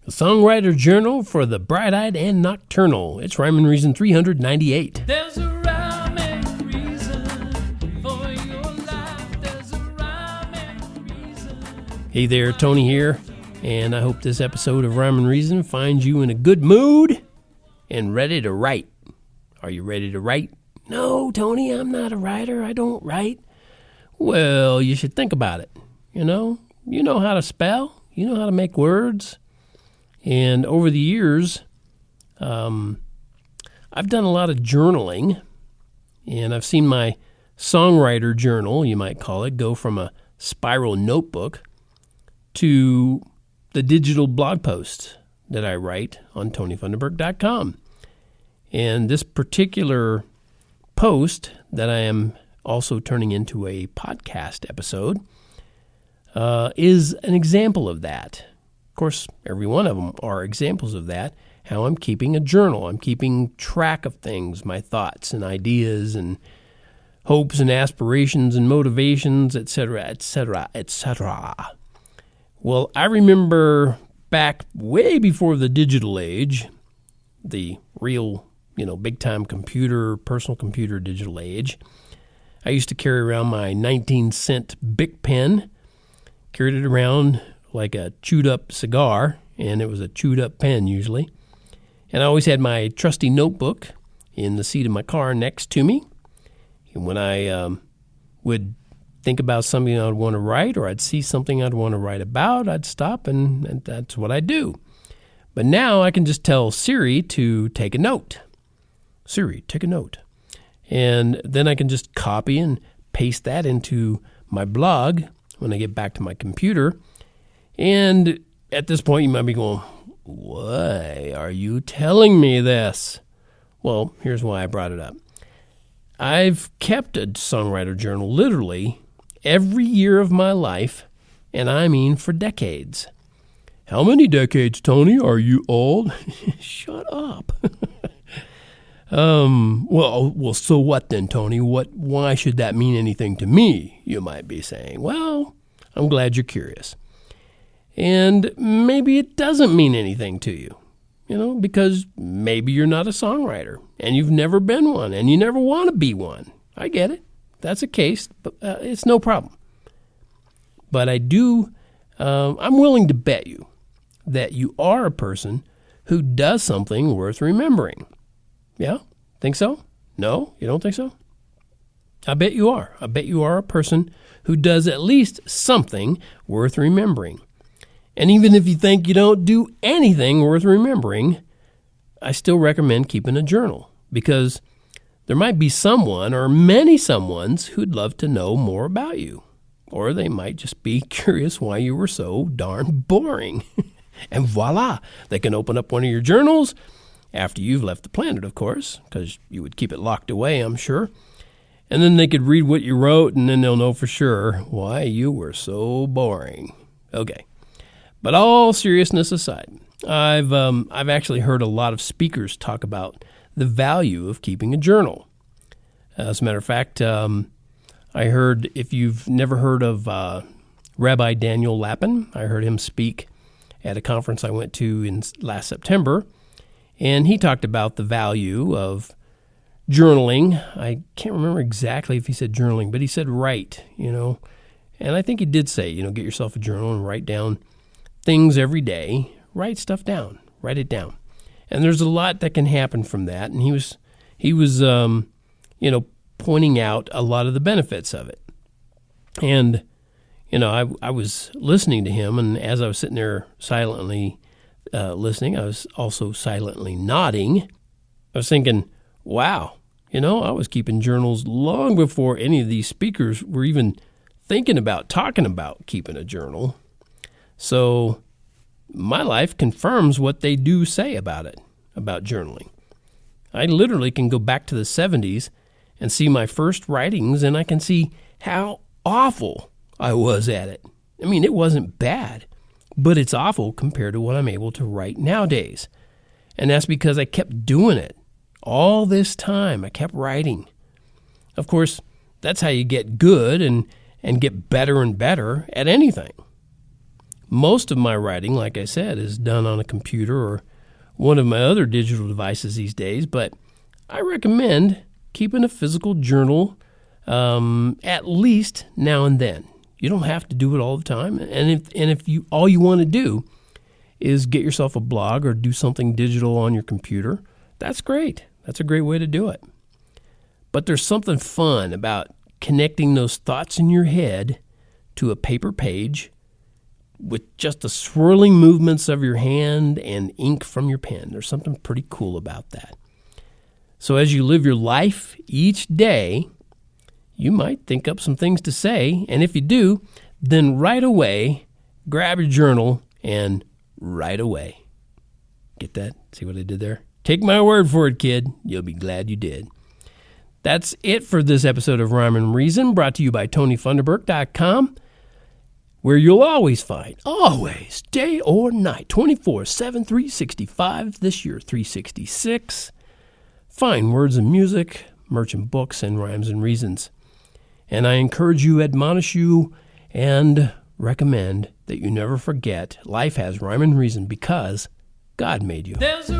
The Songwriter Journal for the Bright-Eyed and Nocturnal. It's Rhyme and Reason 398. There's a rhyme and reason for your life. There's a rhyme and reason. Hey there, Tony here, and I hope this episode of Rhyme and Reason finds you in a good mood and ready to write. Are you ready to write? No, Tony, I'm not a writer. I don't write. Well, you should think about it. You know how to spell. You know how to make words. And over the years, I've done a lot of journaling, and I've seen my Songwriter journal, you might call it, go from a spiral notebook to the digital blog posts that I write on TonyFunderburk.com. And this particular post that I am also turning into a podcast episode is an example of that. Of course, every one of them are examples of that, how I'm keeping a journal. I'm keeping track of things, my thoughts and ideas and hopes and aspirations and motivations, etc., etc., etc. Well, I remember back way before the digital age, the real, big-time computer, personal computer digital age, I used to carry around my 19-cent Bic pen, carried it around like a chewed-up cigar, and it was a chewed-up pen usually. And I always had my trusty notebook in the seat of my car next to me. And when I would think about something I'd want to write, or I'd see something I'd want to write about, I'd stop, and that's what I do. But now I can just tell Siri to take a note. Siri, take a note. And then I can just copy and paste that into my blog when I get back to my computer. And at this point, you might be going, why are you telling me this? Well, here's why I brought it up. I've kept a Songwriter journal literally every year of my life, and I mean for decades. How many decades, Tony? Are you old? Shut up. Well, so what then, Tony? Why should that mean anything to me, you might be saying? Well, I'm glad you're curious. And maybe it doesn't mean anything to you, because maybe you're not a songwriter, and you've never been one, and you never want to be one. I get it. That's a case, but it's no problem. But I'm willing to bet you that you are a person who does something worth remembering. Yeah? Think so? No? You don't think so? I bet you are. I bet you are a person who does at least something worth remembering. And even if you think you don't do anything worth remembering, I still recommend keeping a journal, because there might be someone or many someones who'd love to know more about you. Or they might just be curious why you were so darn boring. And voila, they can open up one of your journals after you've left the planet, of course, because you would keep it locked away, I'm sure. And then they could read what you wrote, and then they'll know for sure why you were so boring. Okay. But all seriousness aside, I've actually heard a lot of speakers talk about the value of keeping a journal. As a matter of fact, I heard, if you've never heard of Rabbi Daniel Lapin, I heard him speak at a conference I went to in last September, and he talked about the value of journaling. I can't remember exactly if he said journaling, but he said write, and I think he did say, get yourself a journal and write down things every day. Write stuff down. Write it down. And there's a lot that can happen from that. And he was pointing out a lot of the benefits of it. And, I was listening to him, and as I was sitting there silently listening, I was also silently nodding. I was thinking, wow, I was keeping journals long before any of these speakers were even thinking about talking about keeping a journal. So my life confirms what they do say about it, about journaling. I literally can go back to the 70s and see my first writings, and I can see how awful I was at it. I mean, it wasn't bad, but it's awful compared to what I'm able to write nowadays. And that's because I kept doing it. All this time, I kept writing. Of course, that's how you get good and get better and better at anything. Most of my writing, like I said, is done on a computer or one of my other digital devices these days, but I recommend keeping a physical journal at least now and then. You don't have to do it all the time, and if you all you want to do is get yourself a blog or do something digital on your computer, that's great. That's a great way to do it. But there's something fun about connecting those thoughts in your head to a paper page with just the swirling movements of your hand and ink from your pen. There's something pretty cool about that. So as you live your life each day, you might think up some things to say, and if you do, then right away, grab your journal and write away. Get that? See what I did there? Take my word for it, kid. You'll be glad you did. That's it for this episode of Rhyme and Reason, brought to you by TonyFunderburk.com, where you'll always find, always, day or night, 24/7, 365, this year 366, fine words and music, merchant books, and rhymes and reasons. And I encourage you, admonish you, and recommend that you never forget life has rhyme and reason because God made you. There's a